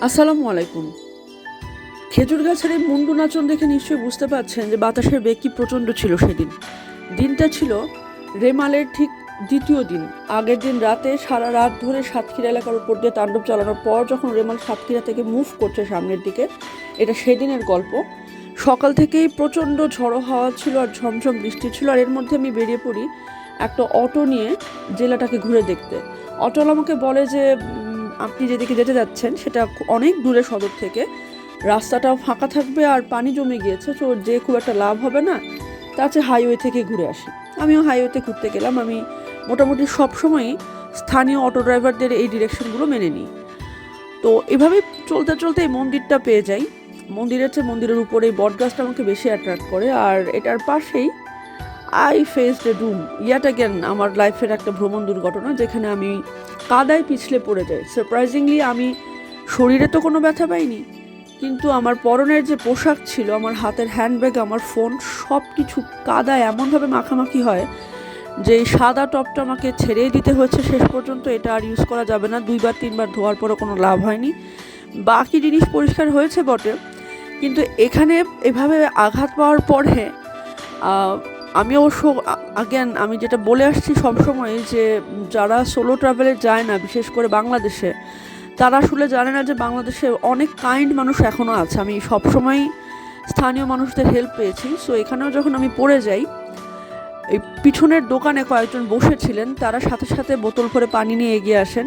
আসসালামু আলাইকুম। খেজুর গাছের এই মুন্ডু নাচন দেখে নিশ্চয়ই বুঝতে পারছেন যে বাতাসের বেগ কি প্রচণ্ড ছিল সেদিন। দিনটা ছিল রেমালের ঠিক দ্বিতীয় দিন। আগের দিন রাতে সারা রাত ধরে সাতক্ষীরা এলাকার উপর দিয়ে তাণ্ডব চালানোর পর যখন রেমাল সাতক্ষীরা থেকে মুভ করছে সামনের দিকে, এটা সেদিনের গল্প। সকাল থেকেই প্রচণ্ড ঝড়ো হাওয়া ছিল আর ঝমঝম বৃষ্টি ছিল, আর এর মধ্যে আমি বেরিয়ে পড়ি একটা অটো নিয়ে জেলাটাকে ঘুরে দেখতে। অটোওয়ালা আমাকে বলে যে আপনি যেদিকে যেতে যাচ্ছেন সেটা অনেক দূরে সদর থেকে, রাস্তাটাও ফাঁকা থাকবে আর পানি জমে গিয়েছে, তো যে খুব একটা লাভ হবে না, তার চেয়ে হাইওয়ে থেকে ঘুরে আসি। আমিও হাইওয়েতে ঘুরতে গেলাম। আমি মোটামুটি সবসময়ই স্থানীয় অটো ড্রাইভারদের এই ডিরেকশনগুলো মেনে নিই। তো এভাবেই চলতে চলতে এই মন্দিরটা পেয়ে যাই। মন্দিরের চেয়ে মন্দিরের উপরে এই বটগাছটা আমাকে বেশি অ্যাট্রাক্ট করে, আর এটার পাশেই I faced a doom yet again, আমার লাইফের একটা ভ্রমণ দুর্ঘটনা যেখানে আমি কাদায় পিছলে পড়ে যাই। সারপ্রাইজিংলি আমি শরীরে তো কোনো ব্যথা পাইনি, কিন্তু আমার পরনের যে পোশাক ছিল, আমার হাতের হ্যান্ডব্যাগ, আমার ফোন, সব কিছু কাদায় এমনভাবে মাখামাখি হয় যে এই সাদা টপটা আমাকে ছেড়েই দিতে হয়েছে শেষ পর্যন্ত। এটা আর ইউজ করা যাবে না, 2-3 বার ধোয়ার পরও কোনো লাভ হয়নি। বাকি জিনিস পরিষ্কার হয়েছে বটে, কিন্তু এখানে এভাবে আঘাত পাওয়ার পরে আমি অবশ্য আমি যেটা বলে আসছি সবসময়, যে যারা সোলো ট্রাভেলে যায় না, বিশেষ করে বাংলাদেশে, তারা আসলে জানে না যে বাংলাদেশে অনেক কাইন্ড মানুষ এখনও আছে। আমি সবসময় স্থানীয় মানুষদের হেল্প পেয়েছি। সো এখানেও যখন আমি পড়ে যাই, এই পিছনের দোকানে কয়েকজন বসেছিলেন, তারা সাথে সাথে বোতল ভরে পানি নিয়ে এগিয়ে আসেন।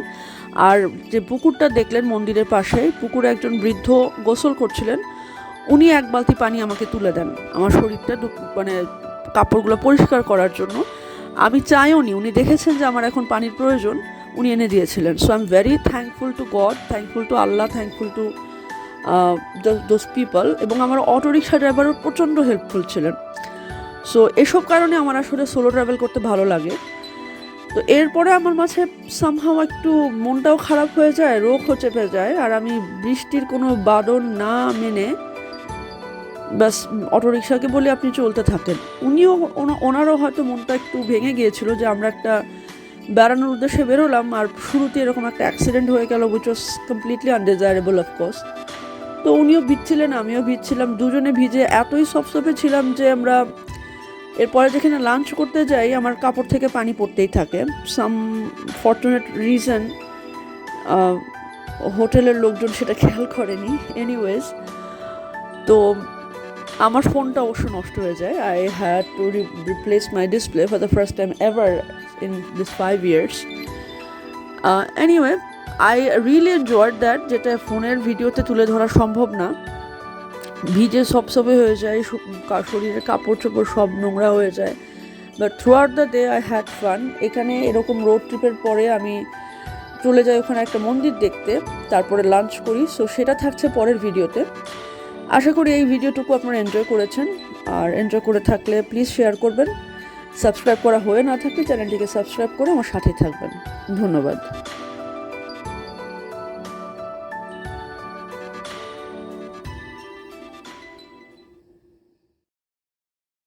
আর যে পুকুরটা দেখলেন মন্দিরের পাশে, পুকুরে একজন বৃদ্ধ গোসল করছিলেন, উনি এক বালতি পানি আমাকে তুলে দেন আমার শরীরটা কাপড়গুলো পরিষ্কার করার জন্য। আমি চাইও নি, উনি দেখেছেন যে আমার এখন পানির প্রয়োজন, উনি এনে দিয়েছিলেন। So I am very thankful to god, thankful to Allah, thankful to those people. এবং আমার অটো রিক্সা ড্রাইভারও প্রচণ্ড হেল্পফুল ছিলেন। সো এসব কারণে আমার আসলে সোলো ট্রাভেল করতে ভালো লাগে। তো এরপরে আমার মাঝে সামহাও একটু মনটাও খারাপ হয়ে যায়, রোগও চেপে যায়, আর আমি বৃষ্টির কোনো বারণ না মেনে ব্যাস অটোরিকশাকে বলে আপনি চলতে থাকেন। ওনারও হয়তো মনটা একটু ভেঙে গিয়েছিল যে আমরা একটা বেড়ানোর উদ্দেশ্যে বেরোলাম আর শুরুতে এরকম একটা অ্যাক্সিডেন্ট হয়ে গেল, which was completely undesirable of course. তো উনিও ভিজছিলেন, আমিও ভিজছিলাম, দুজনে ভিজে এতই সপসপে ছিলাম যে আমরা এরপরে যেখানে লাঞ্চ করতে যাই, আমার কাপড় থেকে পানি পড়তেই থাকে। সাম ফর্চুনেট রিজন হোটেলের লোকজন সেটা খেয়াল করেনি। এনিওয়েজ, তো আমার ফোনটা অবশ্য নষ্ট হয়ে যায়। I had to replace my display for the first time ever in this 5 years. Anyway, I really enjoyed that, যেটা ফোনের ভিডিওতে তুলে ধরা সম্ভব না। ভিজে সবসবে হয়ে যায়, শরীরের কাপড় চোপড় সব নোংরা হয়ে যায়, but through out the day I had fun. এখানে এরকম রোড ট্রিপের পরে আমি চলে যাই ওখানে একটা মন্দির দেখতে, তারপরে লাঞ্চ করি। সো সেটা থাকছে পরের ভিডিওতে। আশা করি এই ভিডিওটুকু আপনারা এনজয় করেছেন, আর এনজয় করে থাকলে প্লিজ শেয়ার করবেন। সাবস্ক্রাইব করা হয়ে না থাকলে চ্যানেলটিকে সাবস্ক্রাইব করে আমার সাথে থাকবেন। ধন্যবাদ।